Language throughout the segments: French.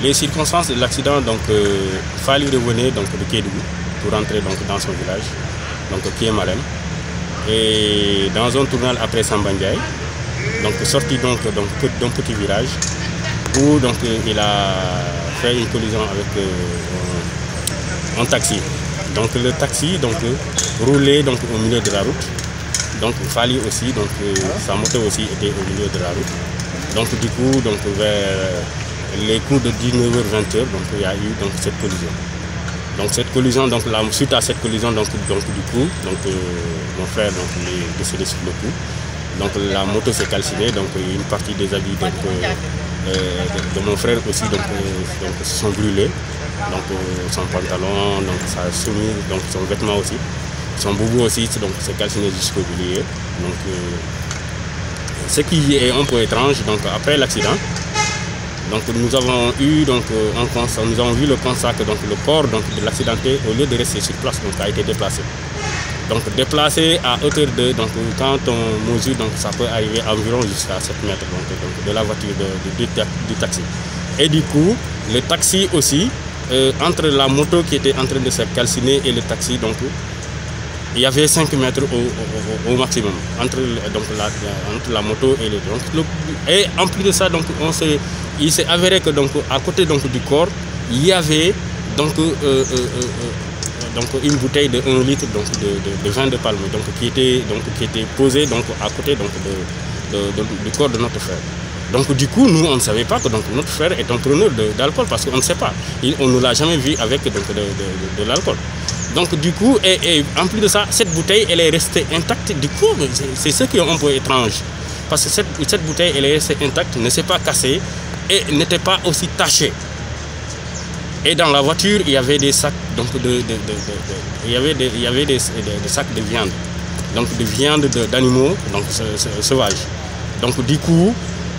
Les circonstances de l'accident, donc Fally revenait donc de Kédougou pour rentrer donc dans son village, donc qui est Malem. Et dans un tournant après Sambandiaï, donc sorti donc d'un petit village où donc il a fait une collision avec un taxi. Donc le taxi donc roulait donc au milieu de la route. Donc Fally aussi, donc sa moto aussi était au milieu de la route. Donc du coup, donc vers les coups de 19h-20h, donc il y a eu donc cette collision. Donc cette collision, donc suite à cette collision, donc du coup, donc mon frère donc est décédé sur le coup. Donc la moto s'est calcinée, donc une partie des habits donc, de mon frère aussi donc se sont brûlés. Donc son pantalon, donc sa chemise, donc son vêtement aussi. Son boubou aussi, donc s'est calciné jusqu'au boulier. Donc ce qui est un peu étrange, donc après l'accident, donc nous avons eu donc un constat, nous avons vu le constat que donc le corps donc de l'accidenté, au lieu de rester sur place, donc a été déplacé. Donc déplacé à hauteur de, donc quand on mesure, donc ça peut arriver environ jusqu'à 7 mètres donc de la voiture du taxi. Et du coup, le taxi aussi, entre la moto qui était en train de se calciner et le taxi, donc il y avait 5 mètres au maximum entre la moto et le donc. Et en plus de ça, donc il s'est avéré que donc à côté donc du corps, il y avait donc une bouteille de 1 litre donc de vin de palme donc qui était posée donc à côté donc du corps de notre frère. Donc du coup, nous on ne savait pas que donc notre frère est un preneur d'alcool parce qu'on ne sait pas. On ne l'a jamais vu avec donc de l'alcool. Donc du coup, et en plus de ça, cette bouteille elle est restée intacte. Du coup, c'est ce qui est un peu étrange. Parce que cette bouteille elle est restée intacte, ne s'est pas cassée et n'était pas aussi tachée. Et dans la voiture, il y avait des sacs donc il y avait des sacs de viande. Donc de viande d'animaux donc sauvages. Donc du coup,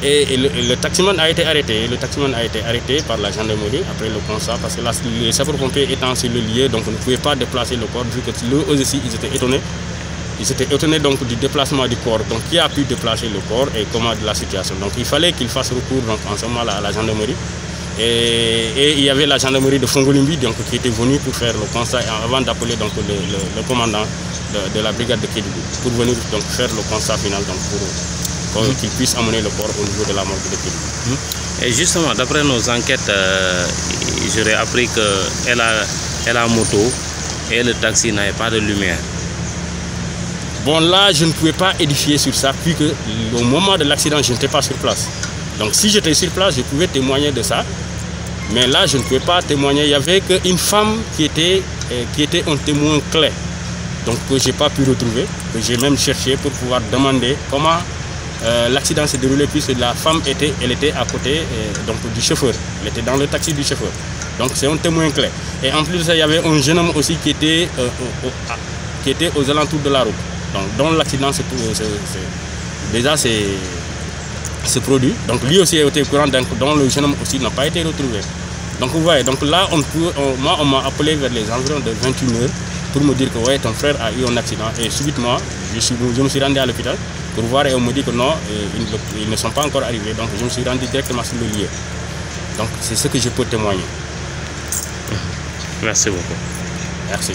et le taximan a été arrêté. Le taximan a été arrêté par la gendarmerie après le constat parce que les sapeurs-pompiers étant sur le lieu, donc ne pouvaient pas déplacer le corps vu que eux aussi ils étaient étonnés. Ils étaient étonnés donc du déplacement du corps. Donc qui a pu déplacer le corps et comment de la situation. Donc il fallait qu'ils fassent recours donc, en ce moment à la gendarmerie. Et il y avait la gendarmerie de Fongolimbi donc, qui était venue pour faire le constat avant d'appeler donc le commandant de la brigade de Kédougou pour venir donc faire le constat final donc pour qu'il puisse amener le corps au niveau de la morgue de Kédougou. Et justement, d'après nos enquêtes, j'aurais appris que la moto et le taxi n'avaient pas de lumière. Bon, là, je ne pouvais pas édifier sur ça, puisque au moment de l'accident, je n'étais pas sur place. Donc, si j'étais sur place, je pouvais témoigner de ça. Mais là, je ne pouvais pas témoigner. Il n'y avait qu'une femme qui était un témoin clé. Donc, que je n'ai pas pu retrouver, que j'ai même cherché pour pouvoir demander comment l'accident s'est déroulé, puisque la femme était à côté donc, du chauffeur. Elle était dans le taxi du chauffeur. Donc, c'est un témoin clé. Et en plus de ça, il y avait un jeune homme aussi qui était aux alentours de la route. Donc, dont l'accident se produit. Donc lui aussi a été au courant, dont le jeune homme aussi n'a pas été retrouvé. Donc vous voyez, donc là moi on m'a appelé vers les environs de 21h pour me dire que ouais, ton frère a eu un accident. Et subitement, je me suis rendu à l'hôpital pour voir et on me dit que non, ils ne sont pas encore arrivés. Donc je me suis rendu directement sur le lieu. Donc c'est ce que je peux témoigner. Merci beaucoup. Merci.